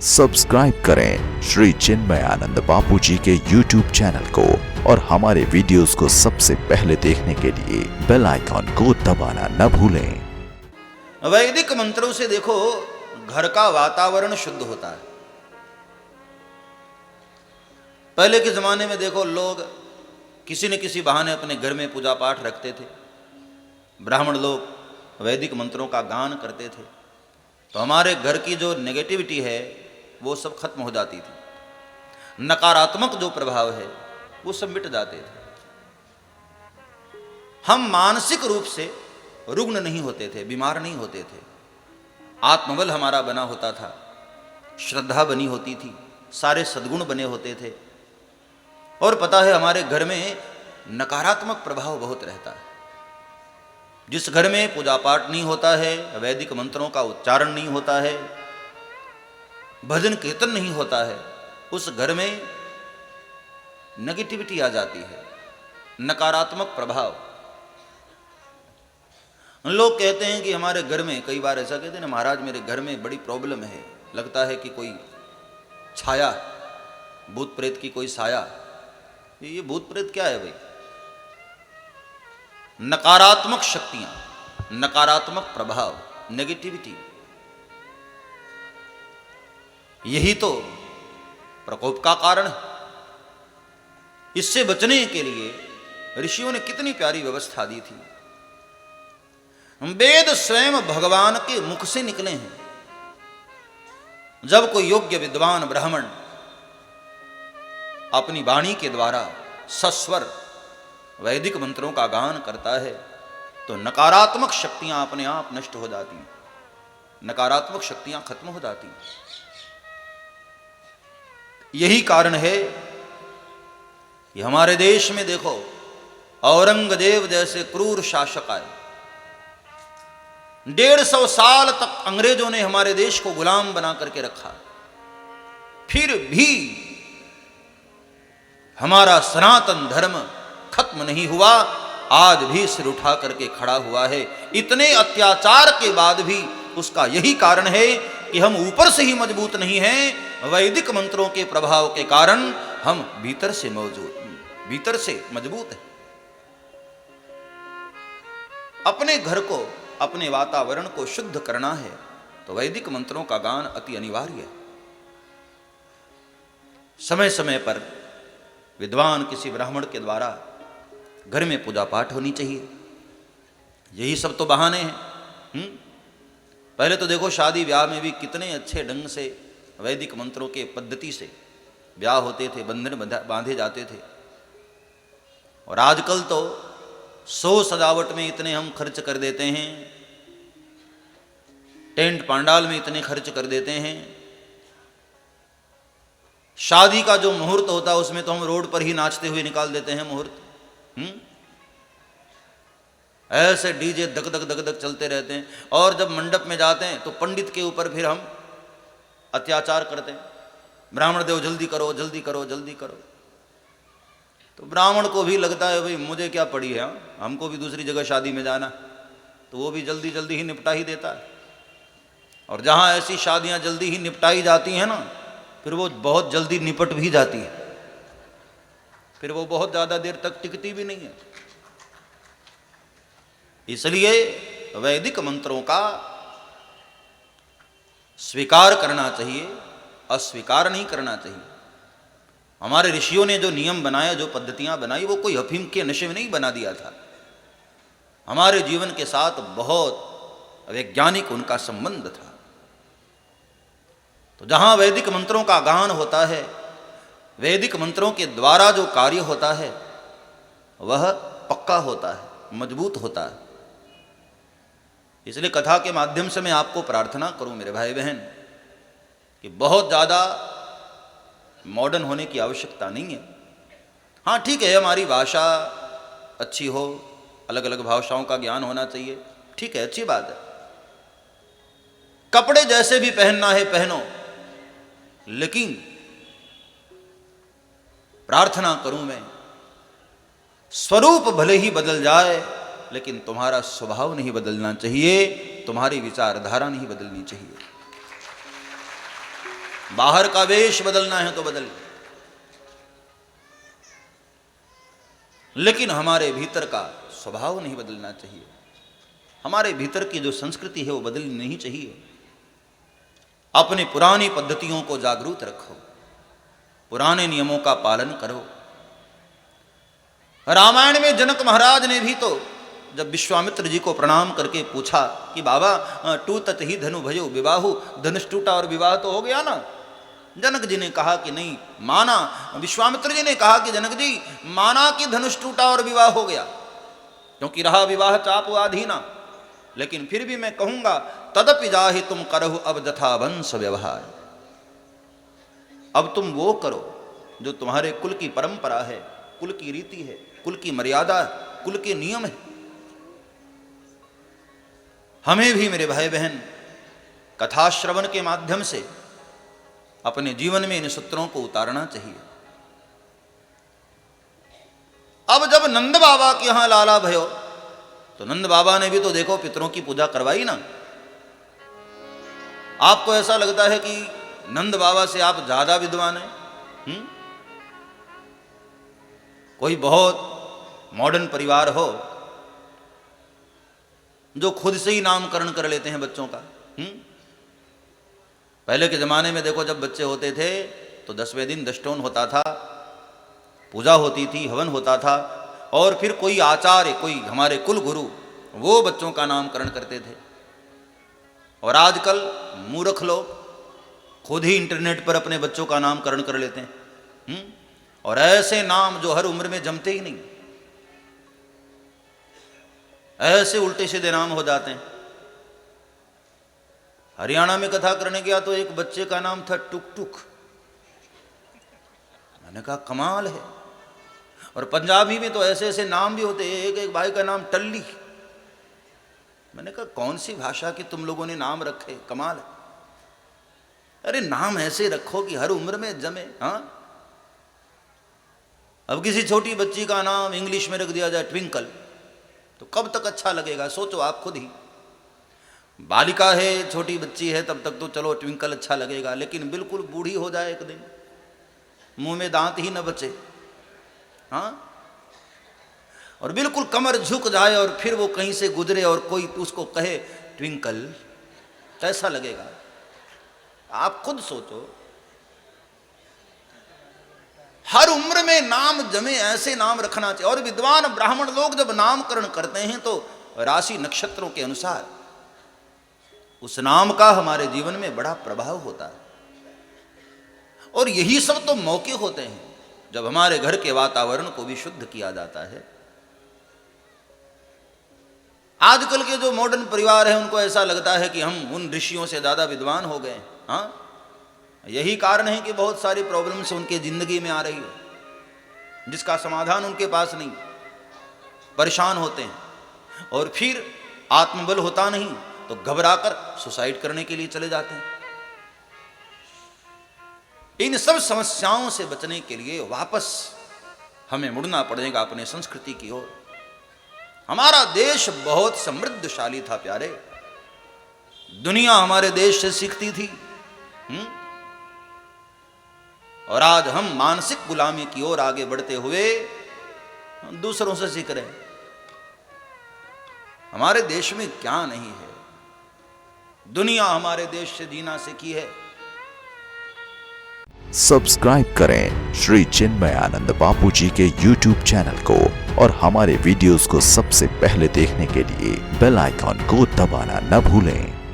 Subscribe करें श्री चिन्मयानंद बापू जी के YouTube channel को और हमारे वीडियोस को सबसे पहले देखने के लिए बेल आइकॉन को दबाना न भूलें। वैदिक मंत्रों से देखो घर का वातावरण शुद्ध होता है। पहले के जमाने में देखो लोग किसी न किसी बहाने अपने घर में पूजा पाठ रखते थे। ब्राह्मण लोग वैदिक मंत्रों का गान करते थे तो हमारे घर की जो नेगेटिविटी है वो सब खत्म हो जाती थी। नकारात्मक जो प्रभाव है वो सब मिट जाते थे। हम मानसिक रूप से रुग्ण नहीं होते थे, बीमार नहीं होते थे। आत्मबल हमारा बना होता था, श्रद्धा बनी होती थी, सारे सद्गुण बने होते थे। और पता है हमारे घर में नकारात्मक प्रभाव बहुत रहता है। जिस घर में पूजा पाठ नहीं होता है, वैदिक मंत्रों का उच्चारण नहीं होता है, भजन कीर्तन नहीं होता है, उस घर में नेगेटिविटी आ जाती है, नकारात्मक प्रभाव। लोग कहते हैं कि हमारे घर में, कई बार ऐसा कहते हैं ना, महाराज मेरे घर में बड़ी प्रॉब्लम है, लगता है कि कोई छाया, भूत प्रेत की कोई साया। ये भूत प्रेत क्या है भाई? नकारात्मक शक्तियां, नकारात्मक प्रभाव, नेगेटिविटी, यही तो प्रकोप का कारण है। इससे बचने के लिए ऋषियों ने कितनी प्यारी व्यवस्था दी थी। वेद स्वयं भगवान के मुख से निकले हैं। जब कोई योग्य विद्वान ब्राह्मण अपनी वाणी के द्वारा सस्वर वैदिक मंत्रों का गान करता है तो नकारात्मक शक्तियां अपने आप नष्ट हो जाती हैं, नकारात्मक शक्तियां खत्म हो जाती हैं। यही कारण है कि हमारे देश में देखो औरंगजेब जैसे क्रूर शासक आए। 150 साल तक अंग्रेजों ने हमारे देश को गुलाम बना करके रखा, फिर भी हमारा सनातन धर्म खत्म नहीं हुआ, आज भी सिर उठा करके खड़ा हुआ है। इतने अत्याचार के बाद भी उसका यही कारण है कि हम ऊपर से ही मजबूत नहीं हैं, वैदिक मंत्रों के प्रभाव के कारण हम भीतर से मजबूत हैं। अपने घर को, अपने वातावरण को शुद्ध करना है तो वैदिक मंत्रों का गान अति अनिवार्य है। समय समय पर विद्वान किसी ब्राह्मण के द्वारा घर में पूजा पाठ होनी चाहिए। यही सब तो बहाने हैं। पहले तो देखो शादी ब्याह में भी कितने अच्छे ढंग से वैदिक मंत्रों के पद्धति से ब्याह होते थे, बंधन बांधे जाते थे। और आजकल तो 100 सजावट में इतने हम खर्च कर देते हैं, टेंट पांडाल में इतने खर्च कर देते हैं। शादी का जो मुहूर्त होता है उसमें तो हम रोड पर ही नाचते हुए निकाल देते हैं मुहूर्त। ऐसे डीजे धक धक धक धक चलते रहते हैं। और जब मंडप में जाते हैं तो पंडित के ऊपर फिर हम अत्याचार करते हैं, ब्राह्मण देव जल्दी करो जल्दी करो जल्दी करो। तो ब्राह्मण को भी लगता है भाई मुझे क्या पड़ी है, हमको भी दूसरी जगह शादी में जाना, तो वो भी जल्दी जल्दी ही निपटा ही देता है। और जहां ऐसी शादियां जल्दी ही निपटाई जाती हैं ना, फिर वो बहुत जल्दी निपट भी जाती है, फिर वो बहुत ज्यादा देर तक टिकती भी नहीं है। इसलिए वैदिक मंत्रों का स्वीकार करना चाहिए, अस्वीकार नहीं करना चाहिए। हमारे ऋषियों ने जो नियम बनाए, जो पद्धतियां बनाई, वो कोई अफीम के नशे में नहीं बना दिया था। हमारे जीवन के साथ बहुत वैज्ञानिक उनका संबंध था। तो जहां वैदिक मंत्रों का गान होता है, वैदिक मंत्रों के द्वारा जो कार्य होता है वह पक्का होता है, मजबूत होता है। इसलिए कथा के माध्यम से मैं आपको प्रार्थना करूं मेरे भाई बहन कि बहुत ज़्यादा मॉडर्न होने की आवश्यकता नहीं है। हाँ ठीक है, हमारी भाषा अच्छी हो, अलग अलग भाषाओं का ज्ञान होना चाहिए, ठीक है, अच्छी बात है। कपड़े जैसे भी पहनना है पहनो, लेकिन प्रार्थना करूं मैं, स्वरूप भले ही बदल जाए लेकिन तुम्हारा स्वभाव नहीं बदलना चाहिए, तुम्हारी विचारधारा नहीं बदलनी चाहिए। बाहर का वेश बदलना है तो बदल, लेकिन हमारे भीतर का स्वभाव नहीं बदलना चाहिए। हमारे भीतर की जो संस्कृति है वो बदलनी नहीं चाहिए। अपनी पुरानी पद्धतियों को जागरूक रखो, पुराने नियमों का पालन करो। रामायण में जनक महाराज ने भी तो जब विश्वामित्र जी को प्रणाम करके पूछा कि बाबा टूटत ही धनु भयो विवाहु, धनुष टूटा और विवाह तो हो गया ना। जनक जी ने कहा कि नहीं माना, विश्वामित्र जी ने कहा कि जनक जी माना कि धनुष टूटा और विवाह हो गया, क्योंकि रहा विवाह चाप आधीना, लेकिन फिर भी मैं कहूंगा तदपि जाहि तुम करहु अब जथा वंश व्यवहार। अब तुम वो करो जो तुम्हारे कुल की परंपरा है, कुल की रीति है, कुल की मर्यादा, कुल के नियम है। हमें भी मेरे भाई बहन कथा श्रवण के माध्यम से अपने जीवन में इन सूत्रों को उतारना चाहिए। अब जब नंद बाबा के यहां लाला भयो, तो नंद बाबा ने भी तो देखो पितरों की पूजा करवाई ना। आपको ऐसा लगता है कि नंद बाबा से आप ज्यादा विद्वान हैं? कोई बहुत मॉडर्न परिवार हो जो खुद से ही नामकरण कर लेते हैं बच्चों का। पहले के जमाने में देखो जब बच्चे होते थे तो 10वें दिन दशटोन होता था, पूजा होती थी, हवन होता था, और फिर कोई आचार्य, कोई हमारे कुल गुरु, वो बच्चों का नामकरण करते थे। और आजकल मूर्ख लोग खुद ही इंटरनेट पर अपने बच्चों का नामकरण कर लेते हैं, और ऐसे नाम जो हर उम्र में जमते ही नहीं, ऐसे उल्टे सीधे नाम हो जाते हैं। हरियाणा में कथा करने गया तो एक बच्चे का नाम था टुक टुक। मैंने कहा कमाल है। और पंजाबी में तो ऐसे ऐसे नाम भी होते हैं। एक भाई का नाम टल्ली। मैंने कहा कौन सी भाषा के तुम लोगों ने नाम रखे, कमाल है। अरे नाम ऐसे रखो कि हर उम्र में जमे। हाँ, अब किसी छोटी बच्ची का नाम इंग्लिश में रख दिया जाए ट्विंकल, तो कब तक अच्छा लगेगा? सोचो आप खुद ही। बालिका है, छोटी बच्ची है, तब तक तो चलो ट्विंकल अच्छा लगेगा, लेकिन बिल्कुल बूढ़ी हो जाए एक दिन, मुंह में दांत ही न बचे, हाँ, और बिल्कुल कमर झुक जाए और फिर वो कहीं से गुजरे और कोई उसको कहे ट्विंकल, कैसा लगेगा? आप खुद सोचो। हर उम्र में नाम जमे, ऐसे नाम रखना चाहिए। और विद्वान ब्राह्मण लोग जब नामकरण करते हैं तो राशि नक्षत्रों के अनुसार उस नाम का हमारे जीवन में बड़ा प्रभाव होता है। और यही सब तो मौके होते हैं जब हमारे घर के वातावरण को भी शुद्ध किया जाता है। आजकल के जो मॉडर्न परिवार हैं उनको ऐसा लगता है कि हम उन ऋषियों से ज्यादा विद्वान हो गए। हाँ, यही कारण है कि बहुत सारी प्रॉब्लम्स उनके जिंदगी में आ रही है, जिसका समाधान उनके पास नहीं। परेशान होते हैं और फिर आत्मबल होता नहीं तो घबराकर सुसाइड करने के लिए चले जाते हैं। इन सब समस्याओं से बचने के लिए वापस हमें मुड़ना पड़ेगा अपने संस्कृति की ओर। हमारा देश बहुत समृद्धशाली था प्यारे, दुनिया हमारे देश से सीखती थी, और आज हम मानसिक गुलामी की ओर आगे बढ़ते हुए दूसरों से सीख रहे हैं। हमारे देश में क्या नहीं है, दुनिया हमारे देश से जीना सीखी है। सब्सक्राइब करें श्री चिन्मयानंद बापू जी के YouTube चैनल को, और हमारे वीडियोस को सबसे पहले देखने के लिए बेल आइकॉन को दबाना न भूलें।